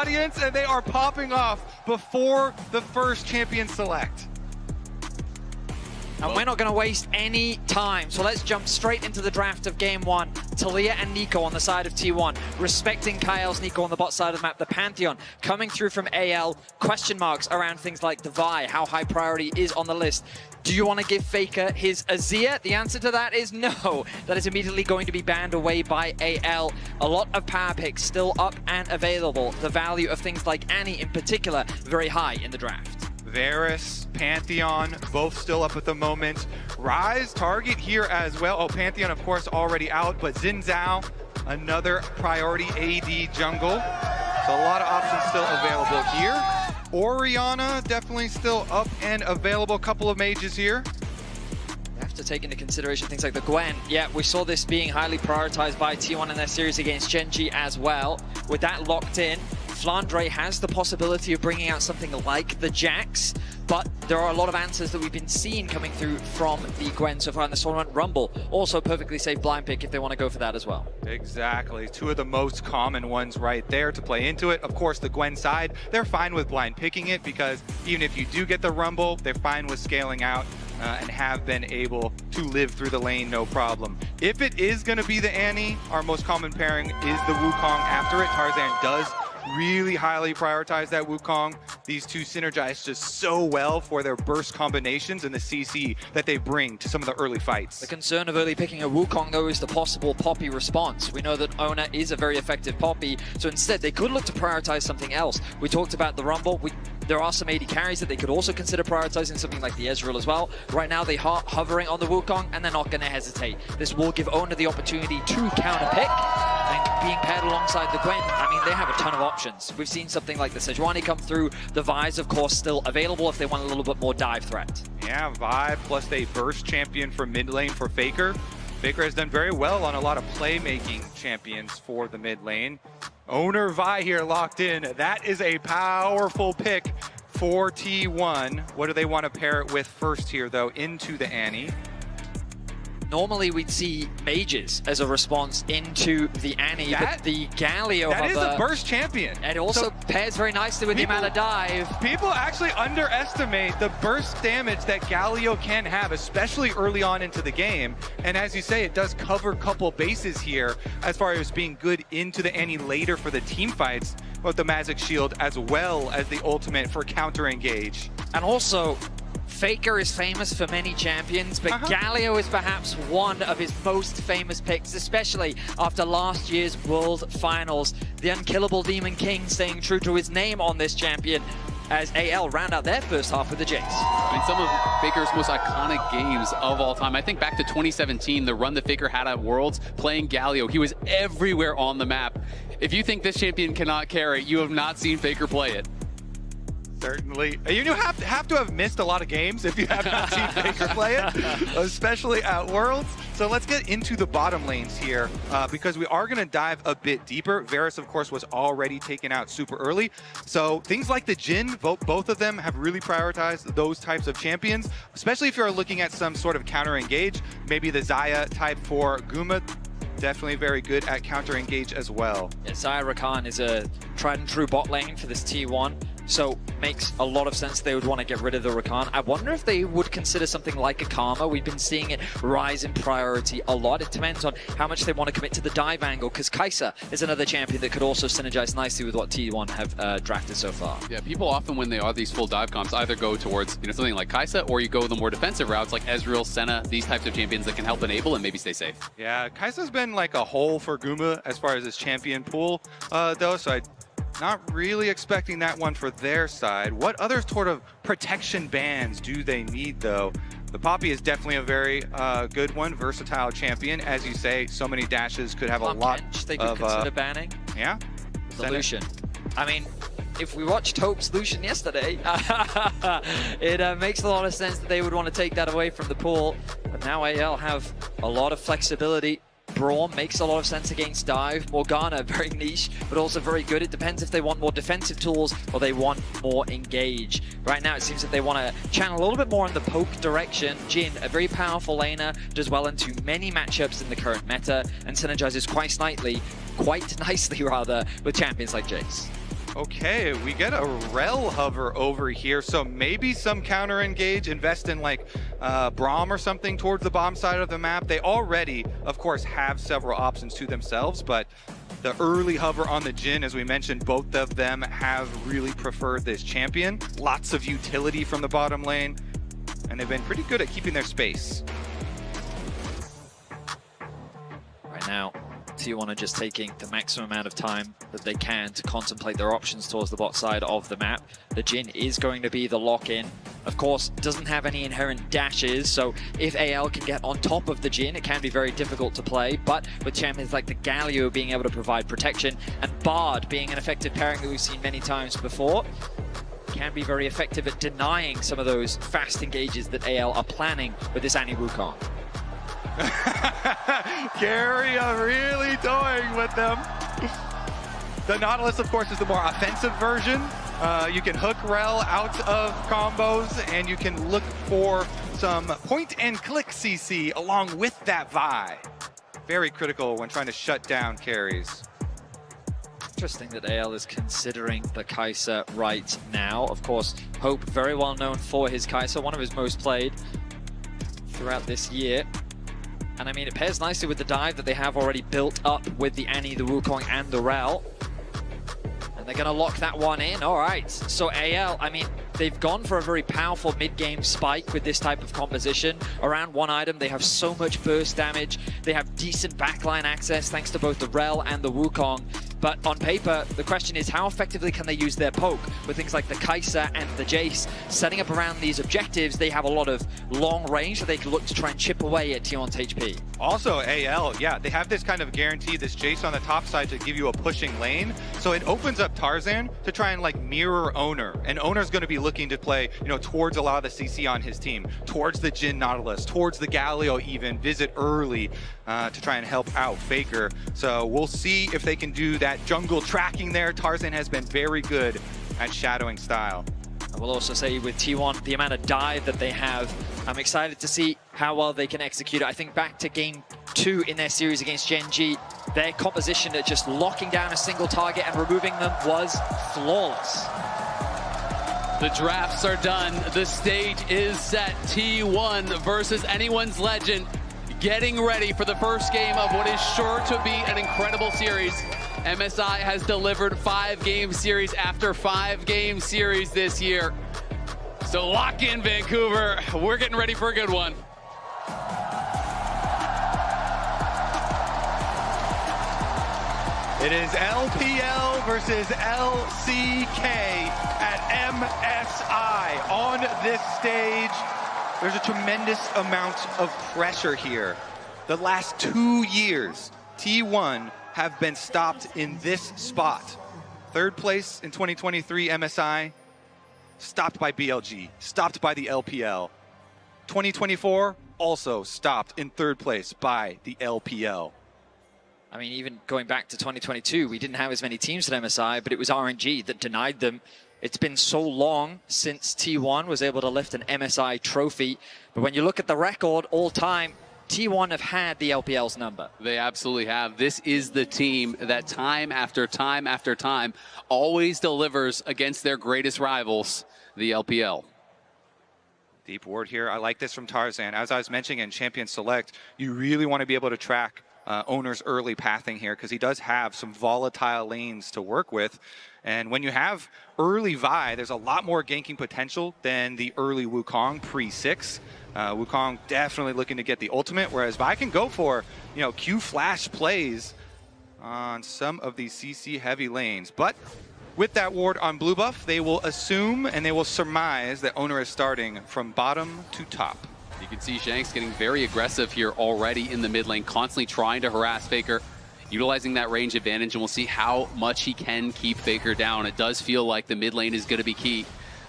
audience, and they are popping off before the first champion select. And we're not going to waste any time, so let's jump straight into the draft of Game 1. Talia and Nico on the side of T1, respecting Kyle's Nico on the bot side of the map. The Pantheon coming through from AL, question marks around things like Divide, how high priority is on the list. Do you want to give Faker his Azir? The answer to that is no. That is immediately going to be banned away by AL. A lot of power picks still up and available. The value of things like Annie in particular, very high in the draft. Varus, Pantheon, both still up at the moment. Rise, target here as well. Oh, Pantheon, of course, already out, but Xin Zhao, another priority AD jungle. So a lot of options still available here. Orianna, definitely still up and available. Couple of mages here. You have to take into consideration things like the Gwen. Yeah, we saw this being highly prioritized by T1 in their series against Genji as well. With that locked in, Flandre has the possibility of bringing out something like the Jax, but there are a lot of answers that we've been seeing coming through from the Gwen so far in the tournament. Rumble, also perfectly safe blind pick if they want to go for that as well. Exactly, two of the most common ones right there to play into it. Of course, the Gwen side, they're fine with blind picking it because even if you do get the Rumble, they're fine with scaling out and have been able to live through the lane, no problem. If it is going to be the Annie, our most common pairing is the Wukong after it. Tarzan does really highly prioritize that Wukong. These two synergize just so well for their burst combinations and the CC that they bring to some of the early fights. The concern of early picking a Wukong, though, is the possible Poppy response. We know that Oner is a very effective Poppy, so instead they could look to prioritize something else. We talked about the Rumble. There are some AD carries that they could also consider prioritizing, something like the Ezreal as well. Right now they are hovering on the Wukong and they're not going to hesitate. This will give Oner the opportunity to counter pick. And being paired alongside the Gwen, I mean, they have a ton of options. We've seen something like the Sejuani come through. The Vi's, of course, still available if they want a little bit more dive threat. Yeah, Vi plus a burst champion for mid lane for Faker. Faker has done very well on a lot of playmaking champions for the mid lane. Oner Vi here locked in. That is a powerful pick for T1. What do they want to pair it with first here, though, into the Annie? Normally we'd see mages as a response into the Annie, but the Galio that is a burst champion. It also pairs very nicely with the amount of dive. People actually underestimate the burst damage that Galio can have, especially early on into the game. And as you say, it does cover a couple bases here as far as being good into the Annie later for the team fights with the Magic Shield as well as the ultimate for counter engage. And also, Faker is famous for many champions, but Galio is perhaps one of his most famous picks, especially after last year's World Finals. The unkillable Demon King staying true to his name on this champion as AL round out their first half with the Jace. I mean, some of Faker's most iconic games of all time. I think back to 2017, the run that Faker had at Worlds playing Galio. He was everywhere on the map. If you think this champion cannot carry, you have not seen Faker play it. Certainly. You have to have missed a lot of games if you have not seen Faker play it, especially at Worlds. So let's get into the bottom lanes here because we are going to dive a bit deeper. Varus, of course, was already taken out super early. So things like the Jhin, both of them have really prioritized those types of champions, especially if you're looking at some sort of counter engage. Maybe the Xayah type for Guma. Definitely very good at counter engage as well. Yeah, Xayah Rakan is a tried and true bot lane for this T1. So makes a lot of sense they would want to get rid of the Rakan. I wonder if they would consider something like a Karma. We've been seeing it rise in priority a lot. It depends on how much they want to commit to the dive angle, because Kai'Sa is another champion that could also synergize nicely with what T1 have drafted so far. Yeah, people often when they are these full dive comps either go towards something like Kai'Sa, or you go the more defensive routes like Ezreal, Senna, these types of champions that can help enable and maybe stay safe. Yeah, Kai'Sa's been like a hole for Guma as far as his champion pool, though, so not really expecting that one for their side. What other sort of protection bands do they need, though? The Poppy is definitely a very good one, versatile champion. As you say, so many dashes could have a lot they could consider banning. Yeah. The Lucian. I mean, if we watched Hope's Lucian yesterday, it makes a lot of sense that they would want to take that away from the pool. But now AL have a lot of flexibility. Braum makes a lot of sense against dive. Morgana, very niche, but also very good. It depends if they want more defensive tools or they want more engage. Right now, it seems that they want to channel a little bit more in the poke direction. Jhin, a very powerful laner, does well into many matchups in the current meta and synergizes quite nicely with champions like Jace. Okay, we get a rel hover over here, so maybe some counter engage, invest in like Braum or something towards the bottom side of the map. They already, of course, have several options to themselves, but the early hover on the Jhin, as we mentioned, both of them have really preferred this champion. Lots of utility from the bottom lane, and they've been pretty good at keeping their space. Right now, T1 are just taking the maximum amount of time that they can to contemplate their options towards the bot side of the map. The Jhin is going to be the lock-in. Of course, doesn't have any inherent dashes, so if AL can get on top of the Jhin, it can be very difficult to play, but with champions like the Galio being able to provide protection, and Bard being an effective pairing that we've seen many times before, can be very effective at denying some of those fast engages that AL are planning with this Annie Wukong. Keria really toying with them. The Nautilus, of course, is the more offensive version. You can hook rel out of combos, and you can look for some point-and-click CC along with that Vi. Very critical when trying to shut down carries. Interesting that AL is considering the Kai'Sa right now. Of course, Hope, very well known for his Kai'Sa, one of his most played throughout this year. And I mean, it pairs nicely with the dive that they have already built up with the Annie, the Wukong, and the Rel. And they're going to lock that one in. All right. So AL, I mean, they've gone for a very powerful mid-game spike with this type of composition. Around one item, they have so much burst damage. They have decent backline access thanks to both the Rel and the Wukong. But on paper, the question is how effectively can they use their poke with things like the Kai'Sa and the Jace? Setting up around these objectives, they have a lot of long range that they can look to try and chip away at T1's HP. Also, AL, yeah, they have this kind of guarantee, this Jace on the top side to give you a pushing lane. So it opens up Tarzan to try and like mirror Oner. And Oner's going to be looking to play, you know, towards a lot of the CC on his team, towards the Jhin Nautilus, towards the Galio even, visit early to try and help out Faker. So we'll see if they can do that jungle tracking there. Tarzan has been very good at shadowing style. I will also say with T1, the amount of dive that they have, I'm excited to see how well they can execute it. I think back to Game 2 in their series against Gen G, their composition at just locking down a single target and removing them was flawless. The drafts are done. The stage is set. T1 versus anyone's legend. Getting ready for the first game of what is sure to be an incredible series. MSI has delivered 5-game series after 5-game series this year. So lock in, Vancouver. We're getting ready for a good one. It is LPL versus LCK at MSI. On this stage, there's a tremendous amount of pressure here. The last 2 years, T1 have been stopped in this spot. Third place in 2023 MSI, stopped by BLG, stopped by the LPL. 2024, also stopped in third place by the LPL. I mean, even going back to 2022, we didn't have as many teams at MSI, but it was RNG that denied them. It's been so long since T1 was able to lift an MSI trophy. But when you look at the record all time, T1 have had the LPL's number. They absolutely have. This is the team that time after time after time always delivers against their greatest rivals, the LPL. Deep ward here. I like this from Tarzan. As I was mentioning in Champion Select, you really want to be able to track Oner's early pathing here because he does have some volatile lanes to work with. And when you have early Vi, there's a lot more ganking potential than the early Wukong pre-6. Wukong definitely looking to get the ultimate, whereas Vi can go for, you know, Q flash plays on some of these CC heavy lanes. But with that ward on blue buff, they will assume and they will surmise that Oner is starting from bottom to top. You can see Shanks getting very aggressive here already in the mid lane, constantly trying to harass Faker, utilizing that range advantage, and we'll see how much he can keep Faker down. It does feel like the mid lane is going to be key.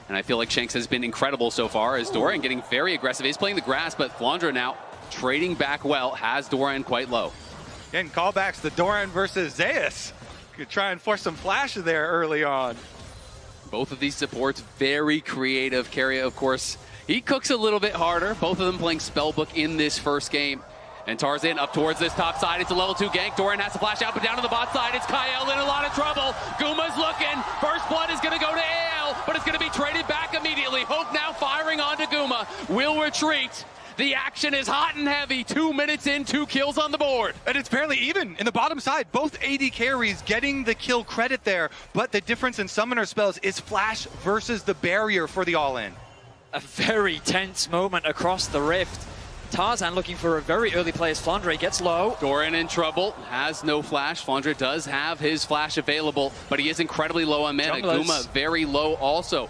And I feel like Shanks has been incredible so far as Doran getting very aggressive. He's playing the grass, but Flandra now trading back well, has Doran quite low. Getting callbacks to Doran versus Zeus. Could try and force some flash there early on. Both of these supports very creative. Keria, of course, he cooks a little bit harder. Both of them playing Spellbook in this first game. And Tarzan up towards this top side. It's a level 2 gank. Doran has to flash out, but down to the bot side. It's Kyle in a lot of trouble. Guma's looking. First blood is going to go to AL, but it's going to be traded back immediately. Hope now firing onto Guma. Will retreat. The action is hot and heavy. 2 minutes in, 2 kills on the board. And it's fairly even in the bottom side. Both AD carries getting the kill credit there, but the difference in summoner spells is flash versus the barrier for the all-in. A very tense moment across the rift. Tarzan looking for a very early play as Flandre gets low. Doran in trouble, has no flash. Flandre does have his flash available, but he is incredibly low on mana. Guma very low also.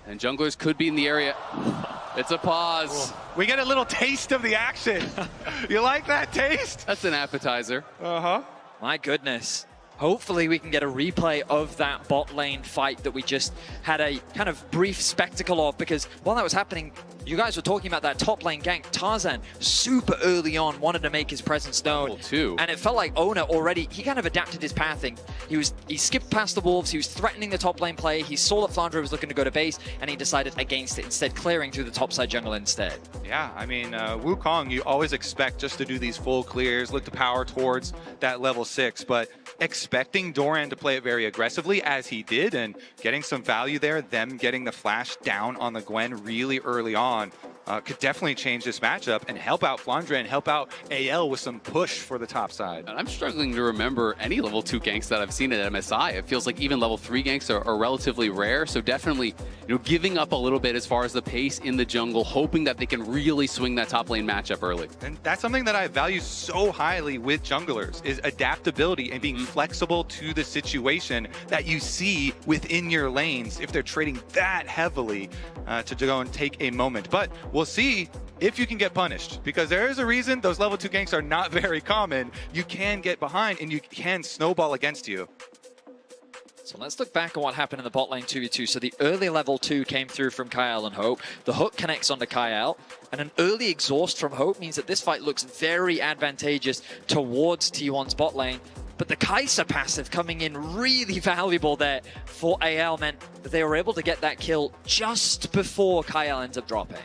And junglers could be in the area. It's a pause. We get a little taste of the action. You like that taste? That's an appetizer. Uh-huh. My goodness. Hopefully we can get a replay of that bot lane fight that we just had a kind of brief spectacle of, because while that was happening, you guys were talking about that top lane gank. Tarzan, super early on, wanted to make his presence known. And it felt like Oner already, he kind of adapted his pathing. He skipped past the wolves, he was threatening the top lane play, he saw that Flandre was looking to go to base, and he decided against it, instead clearing through the top side jungle instead. Yeah, I mean, Wukong, you always expect just to do these full clears, look to power towards that level 6, but expecting Doran to play it very aggressively as he did and getting some value there, them getting the flash down on the Gwen really early on could definitely change this matchup and help out Flandre and help out AL with some push for the top side. And I'm struggling to remember any level 2 ganks that I've seen at MSI. It feels like even level 3 ganks are relatively rare, so definitely giving up a little bit as far as the pace in the jungle, hoping that they can really swing that top lane matchup early. And that's something that I value so highly with junglers, is adaptability and being flexible to the situation that you see within your lanes if they're trading that heavily to go and take a moment. But we'll see if you can get punished, because there is a reason those level 2 ganks are not very common. You can get behind and you can snowball against you. So let's look back at what happened in the bot lane 2v2. So the early level 2 came through from Kyle and Hope. The hook connects onto Kyle, and an early exhaust from Hope means that this fight looks very advantageous towards T1's bot lane. But the Kai'Sa passive coming in really valuable there for AL meant that they were able to get that kill just before Kyle ends up dropping.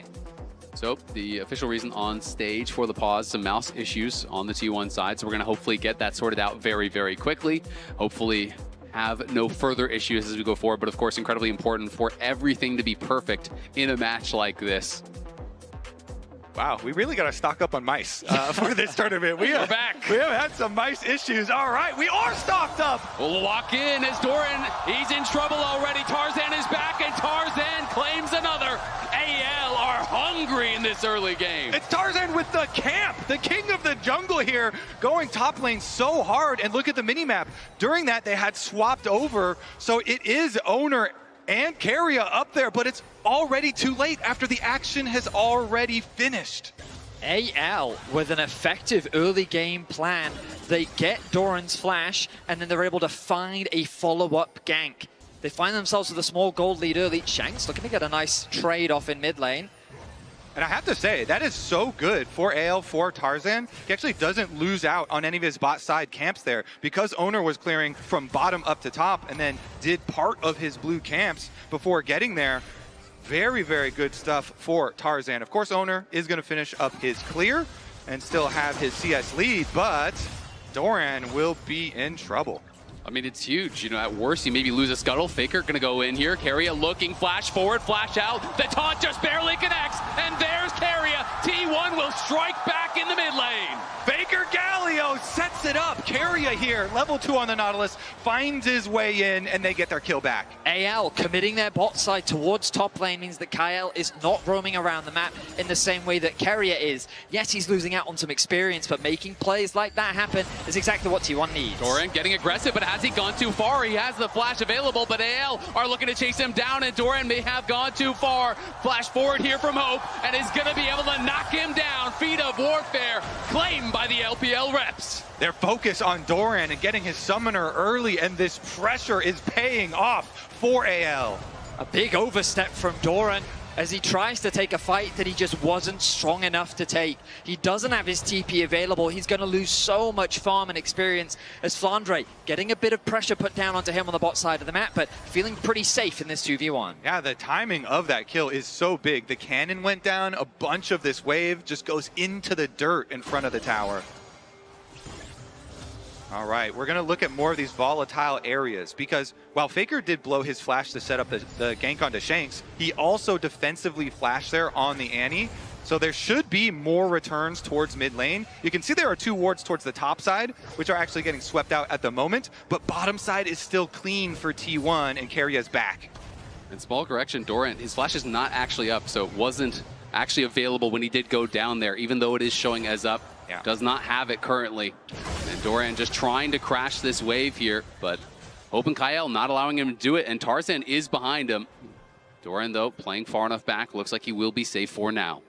So the official reason on stage for the pause, some mouse issues on the T1 side. So we're going to hopefully get that sorted out very, very quickly. Hopefully have no further issues as we go forward. But of course, incredibly important for everything to be perfect in a match like this. Wow, we really got to stock up on mice for this tournament. We're back. We have had some mice issues. All right, we are stocked up. We'll walk in as Doran, he's in trouble already. Tarzan is back, and Tarzan claims another. AL are hungry in this early game. It's Tarzan with the camp, the king of the jungle here, going top lane so hard. And look at the minimap. During that, they had swapped over, so it is Oner and Keria up there, but it's already too late after the action has already finished. AL with an effective early game plan. They get Doran's flash, and then they're able to find a follow-up gank. They find themselves with a small gold lead early. Shanks looking to get a nice trade off in mid lane. And I have to say, that is so good for AL, for Tarzan. He actually doesn't lose out on any of his bot side camps there, because Oner was clearing from bottom up to top and then did part of his blue camps before getting there. Very, very good stuff for Tarzan. Of course, Oner is going to finish up his clear and still have his CS lead, but Doran will be in trouble. I mean, it's huge. At worst, you maybe lose a scuttle. Faker going to go in here. Keria looking, flash forward, flash out. The taunt just barely connects, and there's Keria. T1 will strike back in the mid lane. Faker Galio sets it up. Keria here, level 2 on the Nautilus, finds his way in, and they get their kill back. AL committing their bot side towards top lane means that Kyle is not roaming around the map in the same way that Keria is. Yes, he's losing out on some experience, but making plays like that happen is exactly what T1 needs. Doran getting aggressive, but has he gone too far? He has the flash available, but AL are looking to chase him down, and Doran may have gone too far. Flash forward here from Hope, and is going to be able to knock him down. Feet of Warfare claimed by the LPL reps. Their focus on Doran and getting his summoner early, and this pressure is paying off for AL. A big overstep from Doran. as he tries to take a fight that he just wasn't strong enough to take. He doesn't have his TP available. He's going to lose so much farm and experience as Flandre getting a bit of pressure put down onto him on the bot side of the map, but feeling pretty safe in this 2v1. Yeah, the timing of that kill is so big. The cannon went down, a bunch of this wave just goes into the dirt in front of the tower. All right, we're going to look at more of these volatile areas because while Faker did blow his flash to set up the gank onto Shanks, he also defensively flashed there on the Annie. So there should be more returns towards mid lane. You can see there are 2 wards towards the top side, which are actually getting swept out at the moment, but bottom side is still clean for T1 and Keria's back. And small correction, Doran, his flash is not actually up, so it wasn't actually available when he did go down there, even though it is showing as up. Yeah. Does not have it currently. And Doran just trying to crash this wave here, but Open Kael not allowing him to do it, and Tarzan is behind him. Doran, though, playing far enough back, looks like he will be safe for now.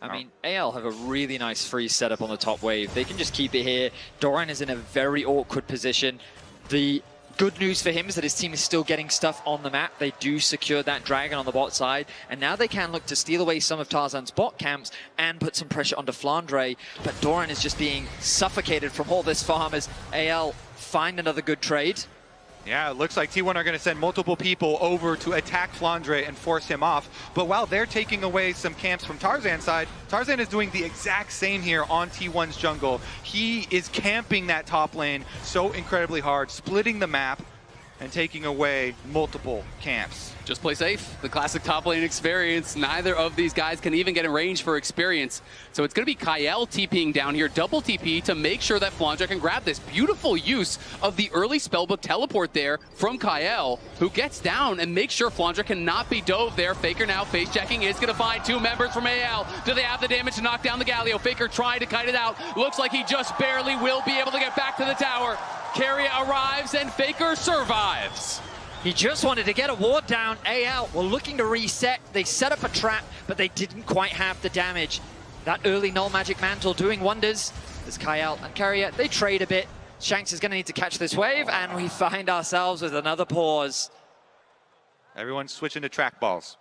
I mean, AL have a really nice freeze setup on the top wave. They can just keep it here. Doran is in a very awkward position. The good news for him is that his team is still getting stuff on the map. They do secure that dragon on the bot side, and now they can look to steal away some of Tarzan's bot camps and put some pressure onto Flandre. But Doran is just being suffocated from all this farm as AL find another good trade. Yeah, it looks like T1 are going to send multiple people over to attack Flandre and force him off. But while they're taking away some camps from Tarzan's side, Tarzan is doing the exact same here on T1's jungle. He is camping that top lane so incredibly hard, splitting the map and taking away multiple camps. Just play safe, the classic top lane experience. Neither of these guys can even get in range for experience. So it's going to be Kael TPing down here, double TP to make sure that Flandre can grab this. Beautiful use of the early spellbook teleport there from Kael, who gets down and makes sure Flandre cannot be dove there. Faker now face checking, is going to find 2 members from AL. Do they have the damage to knock down the Galio? Faker trying to kite it out. Looks like he just barely will be able to get back to the tower. Keria arrives and Faker survives. He just wanted to get a ward down. AL were looking to reset. They set up a trap, but they didn't quite have the damage. That early null magic mantle doing wonders. As Kael and Keria, they trade a bit. Shanks is going to need to catch this wave, and we find ourselves with another pause. Everyone's switching to trackballs.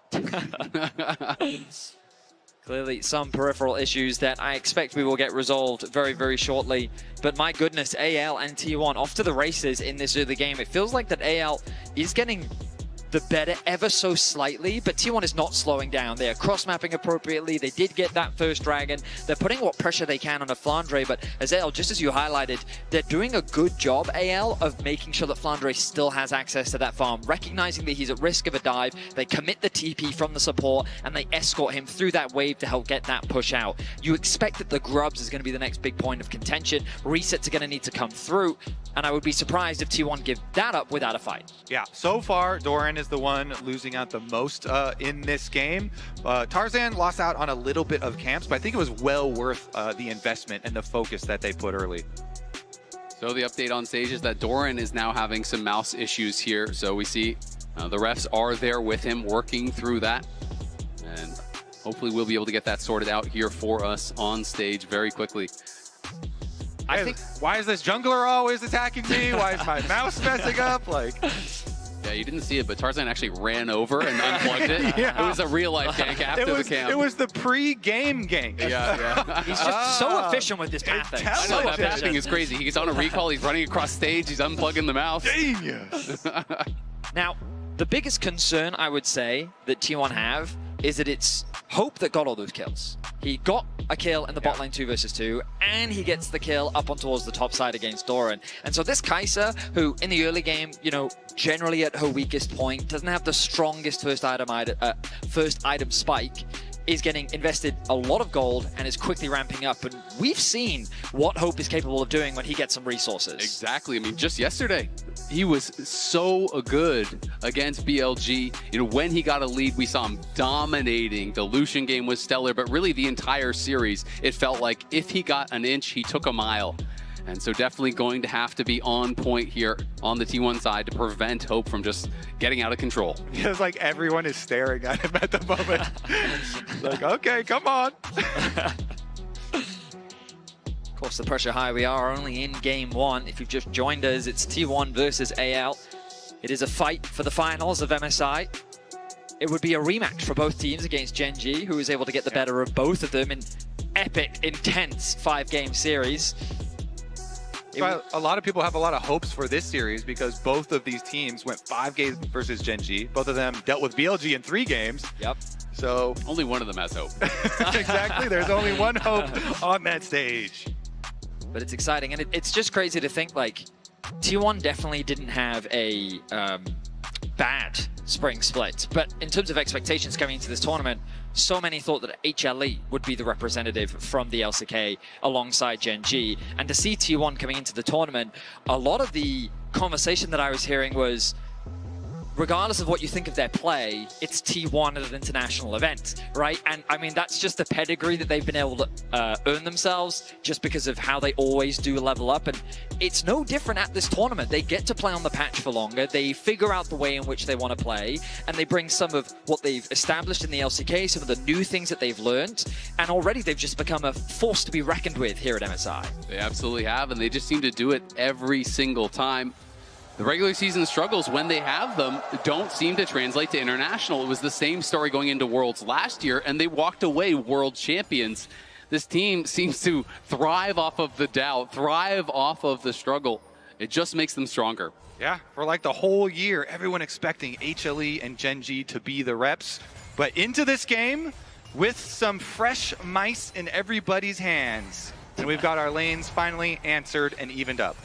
Clearly some peripheral issues that I expect we will get resolved very, very shortly. But my goodness, AL and T1 off to the races in this early game. It feels like that AL is getting the better ever so slightly, but T1 is not slowing down. They are cross-mapping appropriately. They did get that first dragon. They're putting what pressure they can on a Flandre, but as AL, just as you highlighted, they're doing a good job, AL, of making sure that Flandre still has access to that farm, recognizing that he's at risk of a dive. They commit the TP from the support, and they escort him through that wave to help get that push out. You expect that the Grubs is going to be the next big point of contention. Resets are going to need to come through, and I would be surprised if T1 give that up without a fight. Yeah, so far, Doran is the one losing out the most in this game. Tarzan lost out on a little bit of camps, but I think it was well worth the investment and the focus that they put early. So the update on stage is that Doran is now having some mouse issues here. So we see the refs are there with him working through that. And hopefully we'll be able to get that sorted out here for us on stage very quickly. I think, why is this jungler always attacking me? Why is my mouse messing up? Like, yeah, you didn't see it, but Tarzan actually ran over and unplugged it. Yeah. It was a real-life gank after the camp. It was the pre-game gank. Yeah. He's just so efficient with this pathing. I know, that pathing is crazy. He's on a recall, he's running across stage, he's unplugging the mouse. Genius. Now, the biggest concern I would say that T1 have is that it's Hope that got all those kills. He got a kill in the bot lane 2 versus 2, and he gets the kill up on towards the top side against Doran. And so this Kai'Sa, who in the early game, you know, generally at her weakest point, doesn't have the strongest first item spike, is getting invested a lot of gold and is quickly ramping up. And we've seen what Hope is capable of doing when he gets some resources. Exactly. I mean, just yesterday, he was so good against BLG. You know, when he got a lead, we saw him dominating. The Lucian game was stellar, but really the entire series, it felt like if he got an inch, he took a mile. And so definitely going to have to be on point here on the T1 side to prevent Hope from just getting out of control. Feels like everyone is staring at him at the moment. Like, okay, come on. Of course, the pressure high. We are only in game 1. If you've just joined us, it's T1 versus AL. It is a fight for the finals of MSI. it would be a rematch for both teams against Gen G, who was able to get the better of both of them in epic, intense 5-game series. A lot of people have a lot of hopes for this series because both of these teams went 5 games versus Gen G. Both of them dealt with BLG in 3 games. Yep. So only one of them has hope. Exactly. There's only one hope on that stage. But it's exciting, and it's just crazy to think, like, T1 definitely didn't have a bad spring split. But in terms of expectations coming into this tournament, so many thought that HLE would be the representative from the LCK alongside Gen G. And to see T1 coming into the tournament, a lot of the conversation that I was hearing was, regardless of what you think of their play, it's T1 at an international event, right? And I mean, that's just the pedigree that they've been able to earn themselves just because of how they always do level up. And it's no different at this tournament. They get to play on the patch for longer. They figure out the way in which they want to play, and they bring some of what they've established in the LCK, some of the new things that they've learned, and already they've just become a force to be reckoned with here at MSI. They absolutely have, and they just seem to do it every single time. The regular season struggles, when they have them, don't seem to translate to international. It was the same story going into Worlds last year, and they walked away world champions. This team seems to thrive off of the doubt, thrive off of the struggle. It just makes them stronger. Yeah, for like the whole year, everyone expecting HLE and Gen G to be the reps. But into this game with some fresh mice in everybody's hands. And we've got our lanes finally answered and evened up.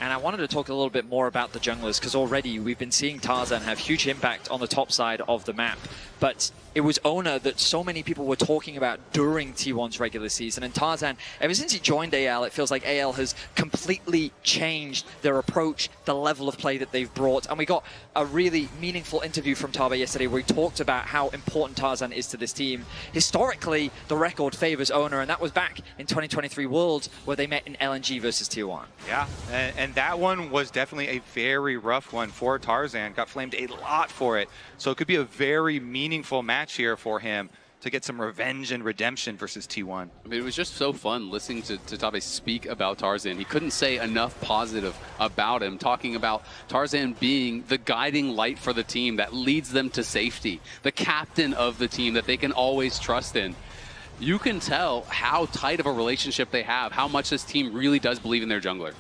And I wanted to talk a little bit more about the junglers, because already we've been seeing Tarzan have huge impact on the top side of the map. But it was Oner that so many people were talking about during T1's regular season. And Tarzan, ever since he joined AL, it feels like AL has completely changed their approach, the level of play that they've brought. And we got a really meaningful interview from Tabe yesterday where he talked about how important Tarzan is to this team. Historically, the record favors Oner, and that was back in 2023 Worlds where they met in LNG versus T1. Yeah, and that one was definitely a very rough one for Tarzan. Got flamed a lot for it. So it could be a very meaningful match here for him to get some revenge and redemption versus T1. I mean, it was just so fun listening to Tabe speak about Tarzan. He couldn't say enough positive about him, talking about Tarzan being the guiding light for the team that leads them to safety, the captain of the team that they can always trust in. You can tell how tight of a relationship they have, how much this team really does believe in their jungler.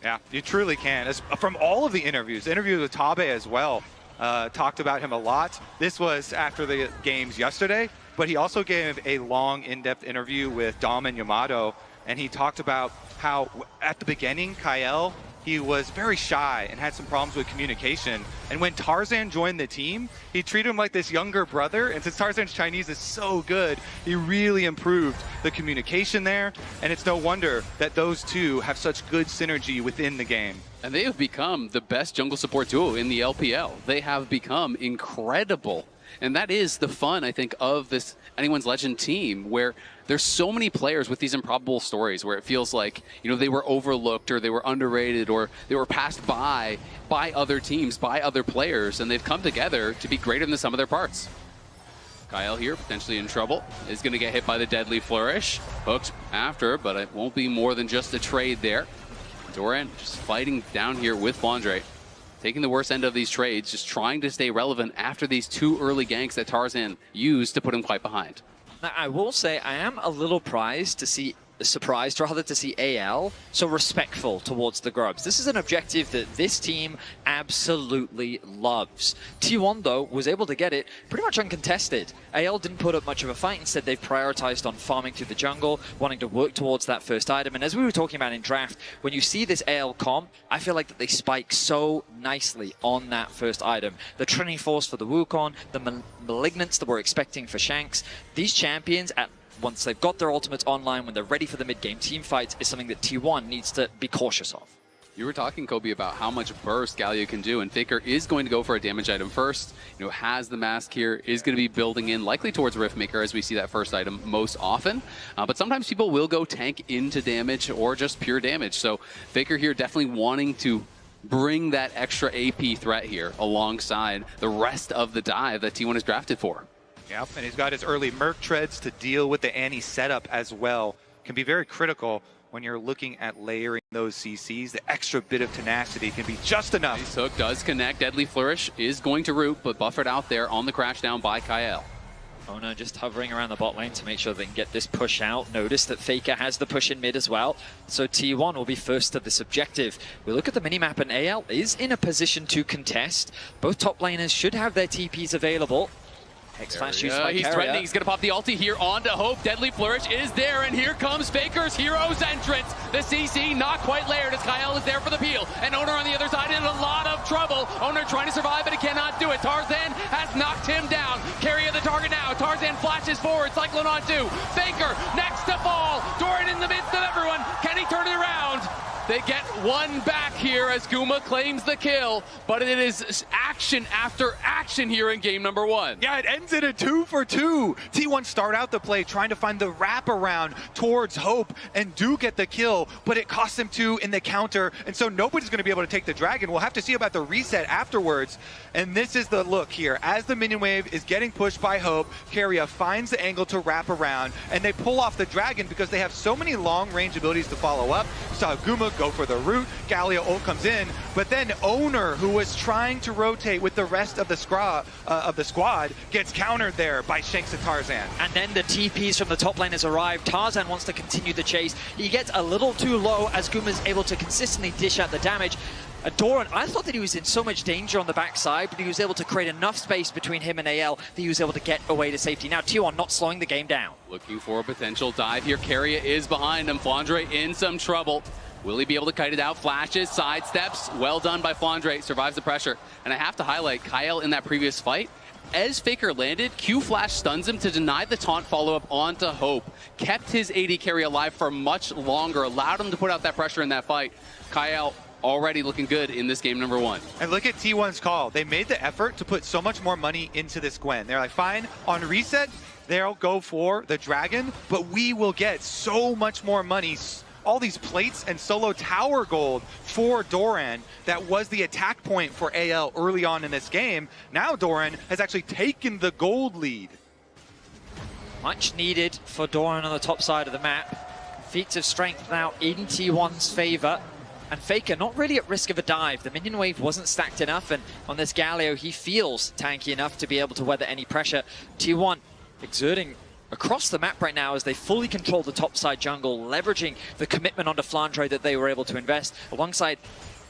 Yeah, you truly can. From all of the interviews with Tabe as well, talked about him a lot. This was after the games yesterday, but he also gave a long, in-depth interview with Dom and Yamato, and he talked about how at the beginning, Kael, he was very shy and had some problems with communication. And when Tarzan joined the team, he treated him like this younger brother. And since Tarzan's Chinese is so good, he really improved the communication there. And it's no wonder that those two have such good synergy within the game. And they have become the best jungle support duo in the LPL. They have become incredible. And that is the fun, I think, of this Anyone's Legend team, where there's so many players with these improbable stories where it feels like, you know, they were overlooked or they were underrated or they were passed by other teams, by other players, and they've come together to be greater than the sum of their parts. Kyle here, potentially in trouble, is going to get hit by the deadly flourish. Hooked after, but it won't be more than just a trade there. Doran just fighting down here with Fondre, taking the worst end of these trades, just trying to stay relevant after these 2 early ganks that Tarzan used to put him quite behind. Now, I will say I am a little surprised to see AL so respectful towards the Grubs. This is an objective that this team absolutely loves. T1, though, was able to get it pretty much uncontested. AL didn't put up much of a fight. Instead, they've prioritized on farming through the jungle, wanting to work towards that first item. And as we were talking about in draft, when you see this AL comp, I feel like that they spike so nicely on that first item. The Trinity Force for the Wukong, the Malignants that we're expecting for Shanks. These champions, once they've got their ultimates online, when they're ready for the mid-game team fights, is something that T1 needs to be cautious of. You were talking, Kobe, about how much burst Galio can do, and Faker is going to go for a damage item first. You know, has the mask here, is going to be building in, likely towards Riftmaker, as we see that first item most often. But sometimes people will go tank into damage or just pure damage. So Faker here definitely wanting to bring that extra AP threat here alongside the rest of the dive that T1 is drafted for. Yep, and he's got his early Merc treads to deal with the Annie setup as well. Can be very critical when you're looking at layering those CCs, the extra bit of tenacity can be just enough. Nice hook does connect. Deadly Flourish is going to root, but buffered out there on the crash down by Kyle. Oner just hovering around the bot lane to make sure they can get this push out. Notice that Faker has the push in mid as well. So T1 will be first to this objective. We look at the minimap and AL is in a position to contest. Both top laners should have their TPs available. X-Flash used by He's Keria. threatening. He's going to pop the ulti here onto Hope. Deadly Flourish is there, and here comes Faker's Hero's entrance. The CC not quite layered as Kyle is there for the peel. And Oner on the other side in a lot of trouble. Oner trying to survive, but he cannot do it. Tarzan has knocked him down. Keria the target now. Tarzan flashes forward. Cyclone on 2. Faker next to fall. Doran in the midst of everyone. Can he turn it around? They get one back here as Guma claims the kill, but it is action after action here in game number 1. Yeah, it ends in a 2-for-2. T1 start out the play trying to find the wraparound towards Hope and do get the kill, but it costs him 2 in the counter, and so nobody's going to be able to take the dragon. We'll have to see about the reset afterwards, and this is the look here. As the minion wave is getting pushed by Hope, Keria finds the angle to wrap around, and they pull off the dragon because they have so many long-range abilities to follow up. You saw Guma go for the root, Galio ult comes in, but then Oner, who was trying to rotate with the rest of the squad, gets countered there by Shanks and Tarzan. And then the TPs from the top lane has arrived. Tarzan wants to continue the chase. He gets a little too low as Guma's able to consistently dish out the damage. Doran, I thought that he was in so much danger on the backside, but he was able to create enough space between him and AL that he was able to get away to safety. Now T1 not slowing the game down. Looking for a potential dive here. Keria is behind him. Flandre in some trouble. Will he be able to kite it out? Flashes, sidesteps. Well done by Flandre. Survives the pressure. And I have to highlight Kyle in that previous fight. As Faker landed, Q-Flash stuns him to deny the taunt follow-up onto Hope. Kept his AD carry alive for much longer. Allowed him to put out that pressure in that fight. Kyle already looking good in this game number 1. And look at T1's call. They made the effort to put so much more money into this Gwen. They're like, fine, on reset, they'll go for the dragon, but we will get so much more money. All these plates and solo tower gold for Doran. That was the attack point for AL early on in this game. Now Doran has actually taken the gold lead. Much needed for Doran on the top side of the map. Feats of strength now in T1's favor. And Faker not really at risk of a dive. The minion wave wasn't stacked enough, and on this Galio he feels tanky enough to be able to weather any pressure. T1 exerting across the map right now as they fully control the top side jungle, leveraging the commitment onto Flandre that they were able to invest, alongside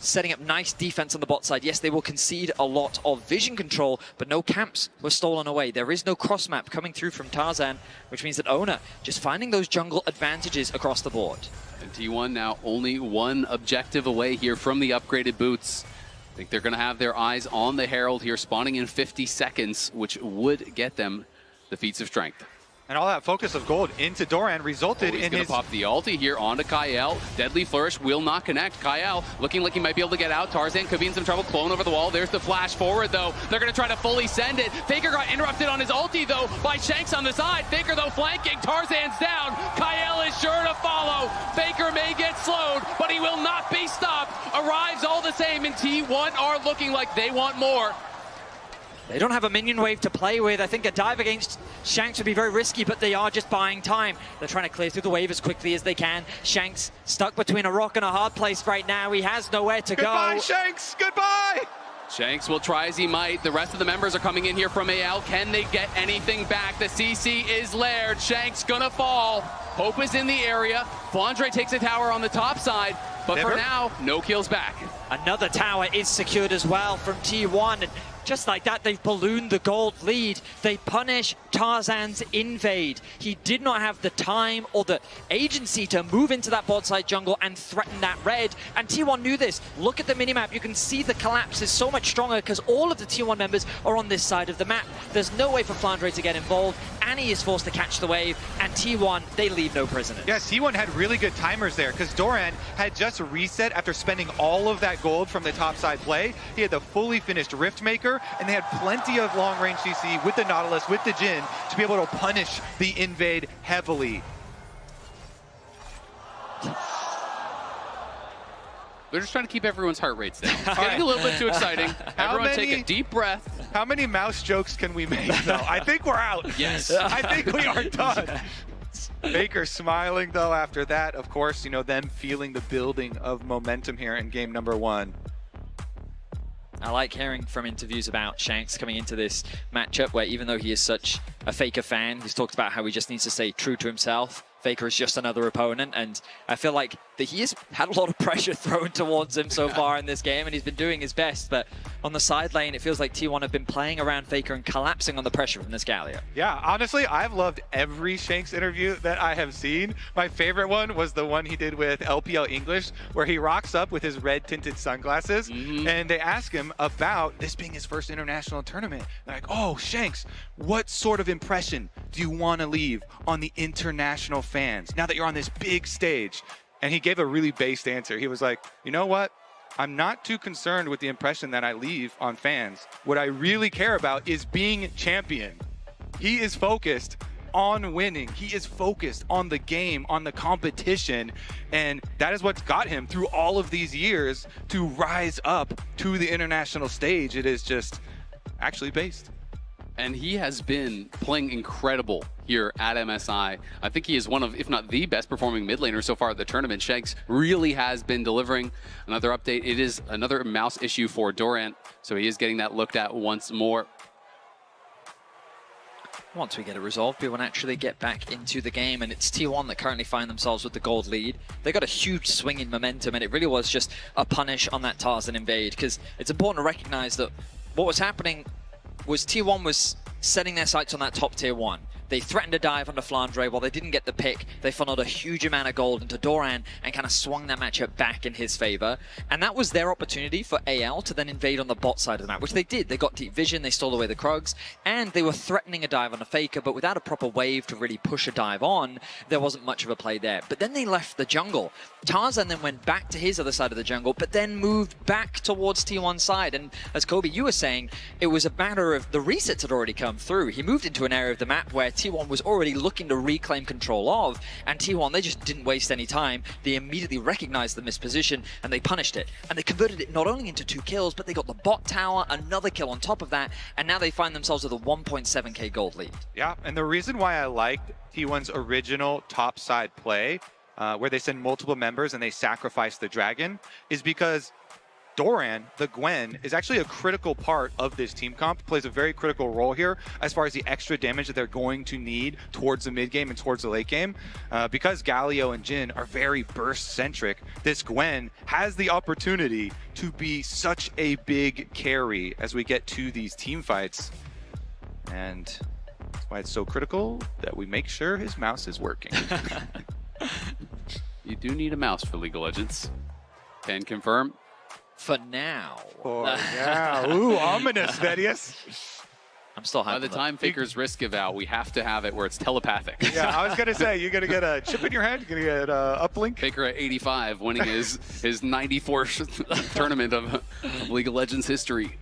setting up nice defense on the bot side. Yes, they will concede a lot of vision control, but no camps were stolen away. There is no cross map coming through from Tarzan, which means that Oner just finding those jungle advantages across the board. And T1 now only one objective away here from the upgraded boots. I think they're going to have their eyes on the Herald here, spawning in 50 seconds, which would get them the feats of strength. And all that focus of gold into Doran resulted He's in going his... to pop the ulti here onto Kyle. Deadly Flourish will not connect. Kyle looking like he might be able to get out. Tarzan could be in some trouble. Clone over the wall. There's the flash forward, though. They're going to try to fully send it. Faker got interrupted on his ulti, though, by Shanks on the side. Faker, though, flanking. Tarzan's down. Kyle is sure to follow. Faker may get slowed, but he will not be stopped. Arrives all the same, and T1 are looking like they want more. They don't have a minion wave to play with. I think a dive against Shanks would be very risky, but they are just buying time. They're trying to clear through the wave as quickly as they can. Shanks stuck between a rock and a hard place right now. He has nowhere to go. Goodbye, Shanks! Goodbye! Shanks will try as he might. The rest of the members are coming in here from AL. Can they get anything back? The CC is layered. Shanks gonna fall. Hope is in the area. Flandre takes a tower on the top side, but for now, no kills back. Another tower is secured as well from T1. And just like that, they've ballooned the gold lead. They punish Tarzan's invade. He did not have the time or the agency to move into that bot side jungle and threaten that red. And T1 knew this. Look at the minimap. You can see the collapse is so much stronger because all of the T1 members are on this side of the map. There's no way for Flandre to get involved. Annie is forced to catch the wave, and T1, they leave no prisoners. Yeah, T1 had really good timers there because Doran had just reset after spending all of that gold from the topside play. He had the fully finished Rift Maker, and they had plenty of long-range CC with the Nautilus, with the Jhin, to be able to punish the invade heavily. They're just trying to keep everyone's heart rates down. It's getting a little bit too exciting. Everyone take a deep breath. How many mouse jokes can we make, though? I think we're out. Yes. I think we are done. Faker smiling though after that. Of course, you know, them feeling the building of momentum here in game number 1. I like hearing from interviews about Shanks coming into this matchup where even though he is such a Faker fan, he's talked about how he just needs to stay true to himself. Faker is just another opponent, and I feel like that he has had a lot of pressure thrown towards him so far in this game, and he's been doing his best, but on the side lane, it feels like T1 have been playing around Faker and collapsing on the pressure from this Galio. Yeah, honestly, I've loved every Shanks interview that I have seen. My favorite one was the one he did with LPL English, where he rocks up with his red tinted sunglasses, and they ask him about this being his first international tournament. They're like, oh, Shanks, what sort of impression do you want to leave on the international fans now that you're on this big stage? And he gave a really based answer. He was like, you know what? I'm not too concerned with the impression that I leave on fans. What I really care about is being champion. He is focused on winning. He is focused on the game, on the competition, and that is what's got him through all of these years to rise up to the international stage. It is just actually based. And he has been playing incredible here at MSI. I think he is one of, if not the best performing mid laner so far at the tournament. Shanks really has been delivering. Another update, it is another mouse issue for Doran, so he is getting that looked at once more. Once we get it resolved, we want to actually get back into the game, and it's T1 that currently find themselves with the gold lead. They got a huge swing in momentum, and it really was just a punish on that Tarzan invade, because it's important to recognize that what was happening was T1 was setting their sights on that top tier 1. They threatened a dive onto Flandre. While they didn't get the pick, they funneled a huge amount of gold into Doran and kind of swung that matchup back in his favor. And that was their opportunity for AL to then invade on the bot side of the map, which they did. They got deep vision, they stole away the Krugs, and they were threatening a dive on a Faker, but without a proper wave to really push a dive on, there wasn't much of a play there. But then they left the jungle. Tarzan then went back to his other side of the jungle, but then moved back towards T1's side. And as Kobe, you were saying, it was a matter of the resets had already come through. He moved into an area of the map where T1 was already looking to reclaim control of, and T1, they just didn't waste any time. They immediately recognized the misposition and they punished it. And they converted it not only into 2 kills, but they got the bot tower, another kill on top of that, and now they find themselves with a 1.7k gold lead. Yeah, and the reason why I liked T1's original top side play, where they send multiple members and they sacrifice the dragon, is because Doran, the Gwen, is actually a critical part of this team comp, plays a very critical role here as far as the extra damage that they're going to need towards the mid game and towards the late game. Because Galio and Jhin are very burst-centric, this Gwen has the opportunity to be such a big carry as we get to these team fights. And that's why it's so critical that we make sure his mouse is working. You do need a mouse for League of Legends. Can confirm. For now. Oh, yeah. Ooh, ominous, Vedius. I'm still hyped. By the time Faker's risk give out, we have to have it where it's telepathic. Yeah, I was going to say, you're going to get a chip in your head, you're going to get an uplink. Faker at 85, winning his 94th tournament of League of Legends history.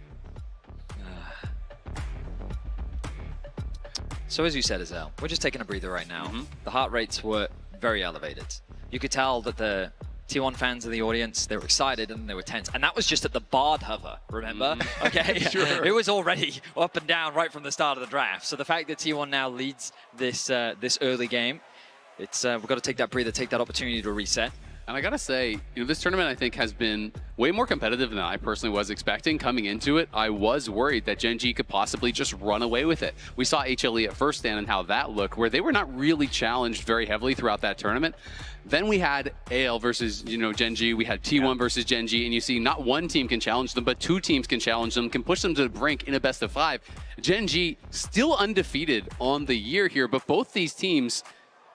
So as you said, Azel, we're just taking a breather right now. The heart rates were very elevated. You could tell that the T1 fans in the audience, they were excited and they were tense. And that was just at the Bard hover, remember? Okay, Sure. It was already up and down right from the start of the draft. So the fact that T1 now leads this this early game, it's we've got to take that breather, take that opportunity to reset. And I gotta say, you know, this tournament I think has been way more competitive than I personally was expecting. Coming into it, I was worried that Gen G could possibly just run away with it. We saw HLE at first stand and how that looked, where they were not really challenged very heavily throughout that tournament. Then we had AL versus, you know, Gen G. We had T1 versus Gen G, and you see not one team can challenge them, but 2 teams can challenge them, can push them to the brink in a best of 5. Gen G still undefeated on the year here, but both these teams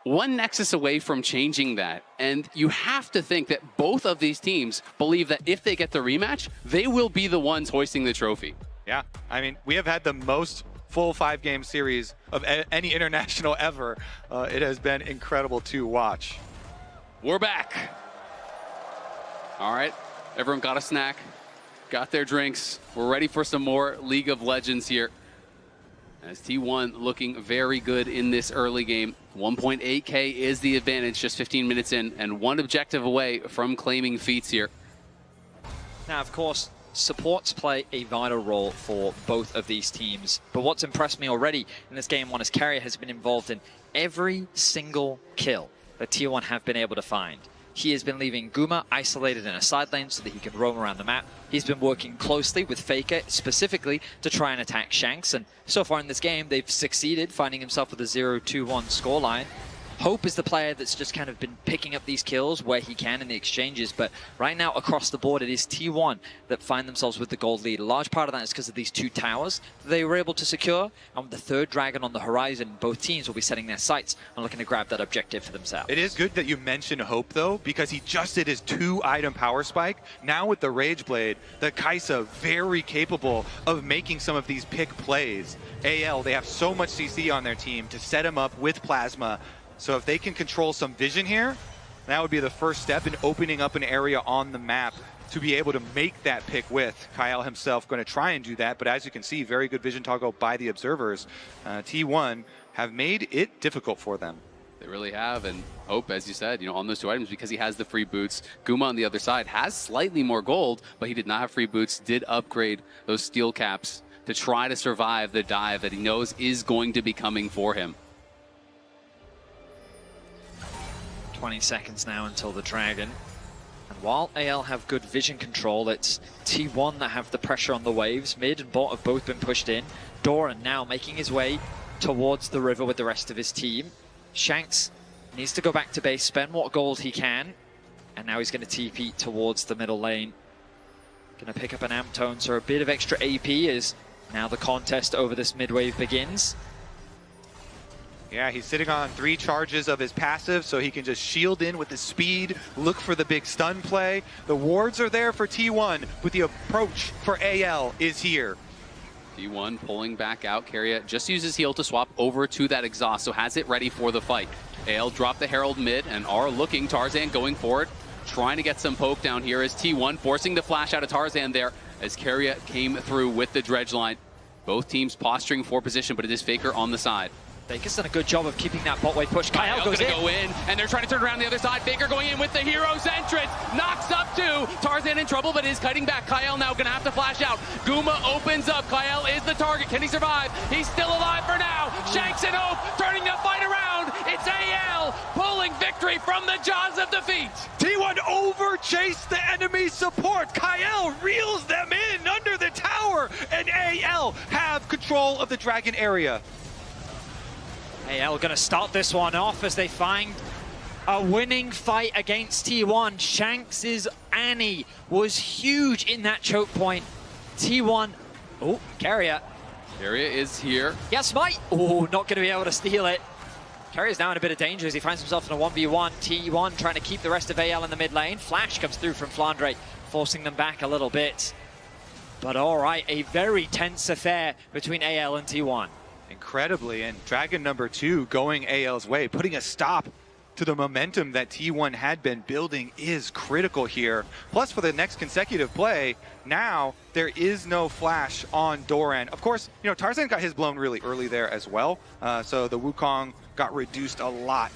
one Nexus away from changing that. And you have to think that both of these teams believe that if they get the rematch, they will be the ones hoisting the trophy. Yeah, I mean, we have had the most full 5-game series of any international ever. It has been incredible to watch. We're back. All right, everyone got a snack, got their drinks. We're ready for some more League of Legends here. As T1 looking very good in this early game. 1.8k is the advantage, just 15 minutes in, and one objective away from claiming feats here. Now, of course, supports play a vital role for both of these teams. But what's impressed me already in this game one is Keria has been involved in every single kill that T1 have been able to find. He has been leaving Guma isolated in a side lane so that he can roam around the map. He's been working closely with Faker specifically to try and attack Shanks, and so far in this game they've succeeded, finding himself with a 0-2-1 scoreline. Hope is the player that's just kind of been picking up these kills where he can in the exchanges, but right now across the board it is T1 that find themselves with the gold lead. A large part of that is because of these two towers that they were able to secure, and with the third dragon on the horizon, both teams will be setting their sights on looking to grab that objective for themselves. It is good that you mention Hope though, because he just did his 2-item power spike. Now with the Rage Blade, the Kai'Sa very capable of making some of these pick plays. AL, they have so much CC on their team to set him up with Plasma. So if they can control some vision here, that would be the first step in opening up an area on the map to be able to make that pick with. Kyle himself going to try and do that, but as you can see, very good vision toggle by the observers. T1 have made it difficult for them. They really have, and Hope, as you said, you know, on those 2 items because he has the free boots. Guma on the other side has slightly more gold, but he did not have free boots, did upgrade those steel caps to try to survive the dive that he knows is going to be coming for him. 20 seconds now until the Dragon. And while AL have good vision control, it's T1 that have the pressure on the waves. Mid and bot have both been pushed in. Doran now making his way towards the river with the rest of his team. Shanks needs to go back to base, spend what gold he can. And now he's going to TP towards the middle lane. Going to pick up an amp tone, so a bit of extra AP as now the contest over this mid wave begins. Yeah, he's sitting on 3 charges of his passive, so he can just shield in with his speed, look for the big stun play. The wards are there for T1, but the approach for AL is here. T1 pulling back out. Keria just uses heal to swap over to that exhaust, so has it ready for the fight. AL drop the Herald mid and are looking. Tarzan going forward, trying to get some poke down here as T1 forcing the flash out of Tarzan there as Keria came through with the dredge line. Both teams posturing for position, but it is Faker on the side. Faker's done a good job of keeping that bot way push. Kyle goes in. Go in, and they're trying to turn around the other side. Faker going in with the hero's entrance. Knocks up 2. Tarzan in trouble, but is kiting back. Kyle now going to have to flash out. Guma opens up. Kyle is the target. Can he survive? He's still alive for now. Shanks and Hope turning the fight around. It's AL pulling victory from the jaws of defeat. T1 overchased the enemy support. Kyle reels them in under the tower, and AL have control of the Dragon area. AL going to start this one off as they find a winning fight against T1. Shanks' Annie was huge in that choke point. T1, oh, Keria. Keria is here. Yeah, Smite. Oh, not going to be able to steal it. Keria's now in a bit of danger as he finds himself in a 1v1. T1 trying to keep the rest of AL in the mid lane. Flash comes through from Flandre, forcing them back a little bit. But all right, a very tense affair between AL and T1. Incredibly, and Dragon number 2 going AL's way, putting a stop to the momentum that T1 had been building is critical here. Plus, for the next consecutive play, now there is no flash on Doran. Of course, you know, Tarzan got his blown really early there as well, so the Wukong got reduced a lot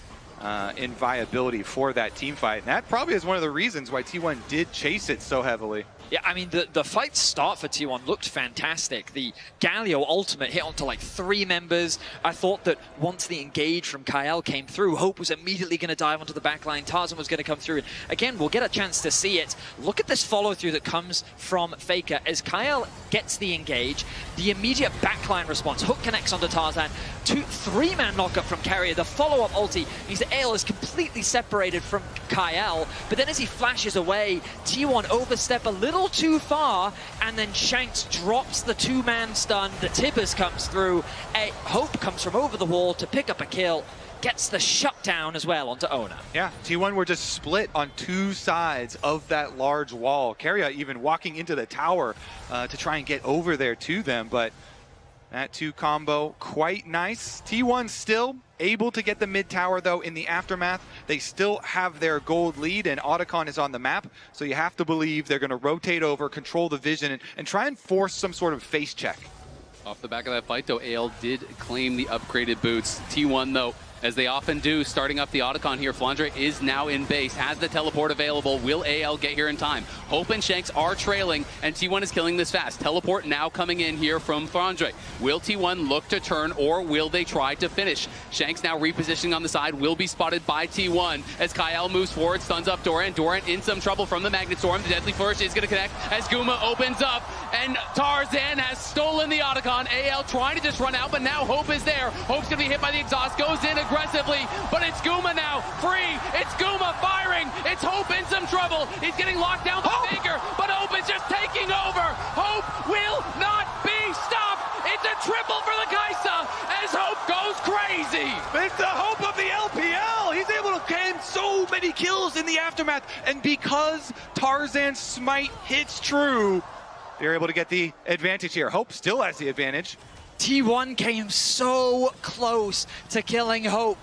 in viability for that team fight. And that probably is one of the reasons why T1 did chase it so heavily. Yeah, I mean, the fight start for T1 looked fantastic. The Galio ultimate hit onto like 3 members. I thought that once the engage from Kyle came through, Hope was immediately going to dive onto the backline. Tarzan was going to come through. And again, we'll get a chance to see it. Look at this follow-through that comes from Faker. As Kyle gets the engage, the immediate backline response. Hook connects onto Tarzan. 3-man knockup from Keria. The follow-up ulti means that AL is completely separated from Kyle. But then as he flashes away, T1 overstep a little too far, and then Shanks drops the 2-man stun. The Tibbers comes through. Hope comes from over the wall to pick up a kill. Gets the shutdown as well onto Oner. Yeah, T1 were just split on 2 sides of that large wall. Keria even walking into the tower to try and get over there to them, but that 2 combo, quite nice. T1 still able to get the mid tower though in the aftermath. They still have their gold lead, and Otacon is on the map, so you have to believe they're going to rotate over, control the vision, and try and force some sort of face check. Off the back of that fight though, AL did claim the upgraded boots. T1 though, as they often do, starting up the Otacon here. Flandre is now in base, has the teleport available. Will AL get here in time? Hope and Shanks are trailing, and T1 is killing this fast. Teleport now coming in here from Flandre. Will T1 look to turn, or will they try to finish? Shanks now repositioning on the side, will be spotted by T1 as Kyle moves forward, stuns up Doran. Doran in some trouble from the Magnet Storm. The Deadly Flourish is going to connect as Guma opens up, and Tarzan has stolen the Otacon. AL trying to just run out, but now Hope is there. Hope's going to be hit by the exhaust, goes in aggressively, but it's Guma now, free. It's Guma firing. It's Hope in some trouble. He's getting locked down by Faker, but Hope is just taking over. Hope will not be stopped. It's a triple for the Kaisa as Hope goes crazy. It's the Hope of the LPL. He's able to gain so many kills in the aftermath, and because Tarzan's smite hits true, they're able to get the advantage here. Hope still has the advantage. T1 came so close to killing Hope,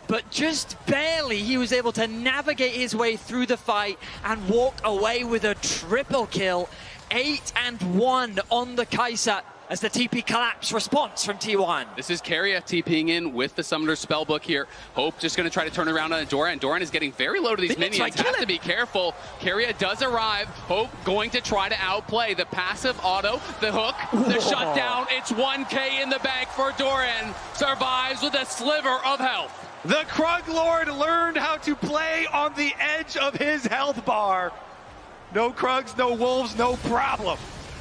but just barely. He was able to navigate his way through the fight and walk away with a triple kill. 8-1 on the Kaisa as the TP collapse response from T1. This is Keria TPing in with the Summoner's Spellbook here. Hope just going to try to turn around on Doran. Doran is getting very low to these minions. Has to be careful. Keria does arrive. Hope going to try to outplay the passive auto, the hook, the shutdown. It's 1K in the bank for Doran. Survives with a sliver of health. The Krug Lord learned how to play on the edge of his health bar. No Krugs, no Wolves, no problem.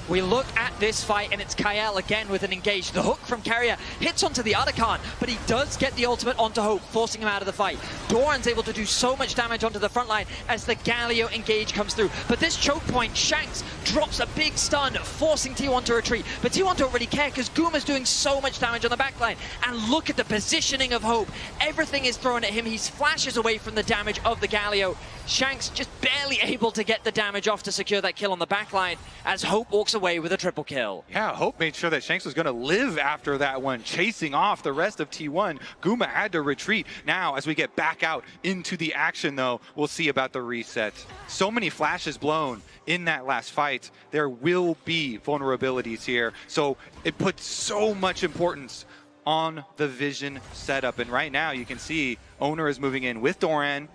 We look at this fight, and it's Kyle again with an engage. The hook from Keria hits onto the Otacon, but he does get the ultimate onto Hope, forcing him out of the fight. Doran's able to do so much damage onto the front line as the Galio engage comes through. But this choke point, Shanks drops a big stun, forcing T1 to retreat. But T1 don't really care because Guma's doing so much damage on the backline. And look at the positioning of Hope. Everything is thrown at him. He flashes away from the damage of the Galio. Shanks just barely able to get the damage off to secure that kill on the backline as Hope walks away with a triple kill. Yeah, Hope made sure that Shanks was going to live after that one, chasing off the rest of T1. Guma had to retreat. Now, as we get back out into the action, though, we'll see about the reset. So many flashes blown in that last fight. There will be vulnerabilities here, so it puts so much importance on the vision setup. And right now, you can see Oner is moving in with Doran.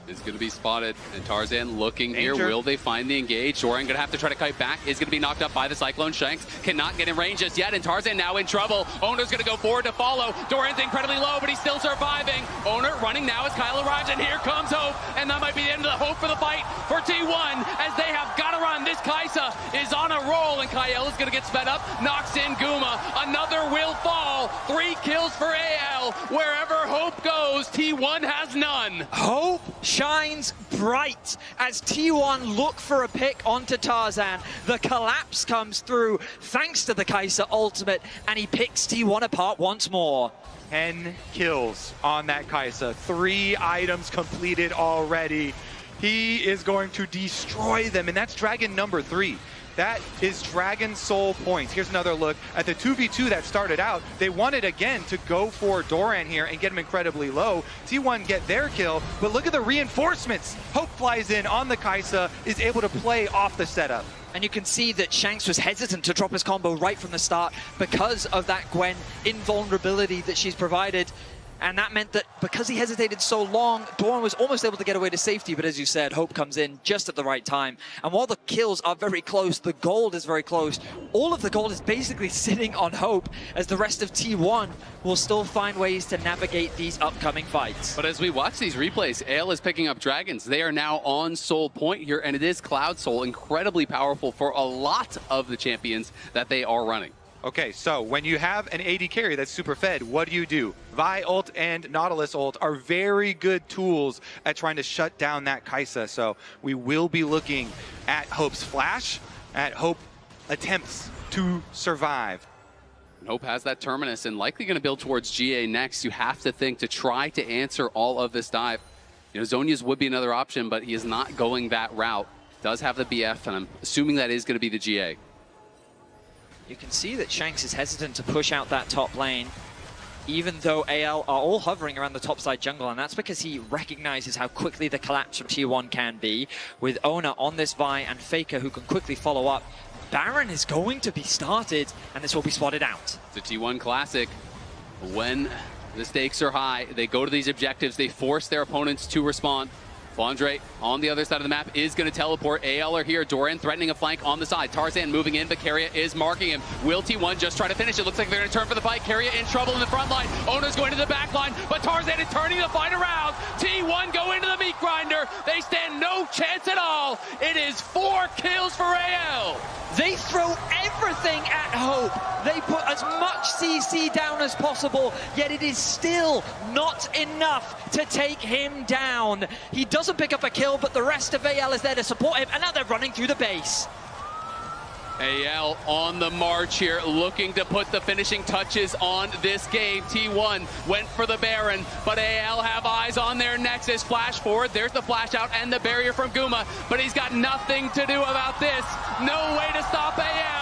Is going to be spotted, and Tarzan looking Danger. here. Will they find the engage? Doran going to have to try to kite back. Is going to be knocked up by the Cyclone. Shanks cannot get in range just yet, and Tarzan now in trouble. Oner's going to go forward to follow. Doran's incredibly low, but he's still surviving. Oner running now as Kyle arrives, and here comes Hope, and that might be the end of the hope for the fight for T1 as they have got to run. This Kaisa is on a roll, and Kyle is going to get sped up. Knocks in Guma. Another will fall. 3 kills for AL. Wherever Hope goes, T1 has none. Hope shines bright as T1 look for a pick onto Tarzan. The collapse comes through thanks to the Kaisa ultimate, and he picks T1 apart once more. 10 kills on that Kaisa. 3 items completed already. He is going to destroy them, and that's Dragon number 3. That is Dragon Soul points. Here's another look at the 2v2 that started out. They wanted again to go for Doran here and get him incredibly low. T1 get their kill, but look at the reinforcements. Hope flies in on the Kaisa, is able to play off the setup. And you can see that Shanks was hesitant to drop his combo right from the start because of that Gwen invulnerability that she's provided. And that meant that because he hesitated so long, Doran was almost able to get away to safety. But as you said, Hope comes in just at the right time. And while the kills are very close, the gold is very close. All of the gold is basically sitting on Hope, as the rest of T1 will still find ways to navigate these upcoming fights. But as we watch these replays, AL is picking up Dragons. They are now on Soul Point here, and it is Cloud Soul, incredibly powerful for a lot of the champions that they are running. Okay, so when you have an AD carry that's super fed, what do? Vi ult and Nautilus ult are very good tools at trying to shut down that Kaisa. So we will be looking at Hope's flash, at Hope attempts to survive. Hope has that Terminus and likely going to build towards GA next. You have to think to try to answer all of this dive. You know, Zhonya's would be another option, but he is not going that route. Does have the BF, and I'm assuming that is going to be the GA. You can see that Shanks is hesitant to push out that top lane, even though AL are all hovering around the topside jungle, and that's because he recognizes how quickly the collapse from T1 can be, with Oner on this Vi and Faker who can quickly follow up. Baron is going to be started, and this will be spotted out. It's a T1 classic. When the stakes are high, they go to these objectives, they force their opponents to respond. Fondre on the other side of the map is going to teleport. AL are here. Doran threatening a flank on the side. Tarzan moving in, but Keria is marking him. Will T1 just try to finish it? Looks like they're going to turn for the fight. Keria in trouble in the front line. Oner's going to the back line, but Tarzan is turning the fight around. T1 go into the meat grinder. They stand no chance at all. It is 4 kills for AL. They throw everything at Hope. They put as much CC down as possible, yet it is still not enough to take him down. He doesn't pick up a kill, but the rest of AL is there to support him, and now they're running through the base. AL on the march here, looking to put the finishing touches on this game. T1 went for the Baron, but AL have eyes on their Nexus. Flash forward, there's the flash out and the barrier from Guma, but he's got nothing to do about this. No way to stop AL.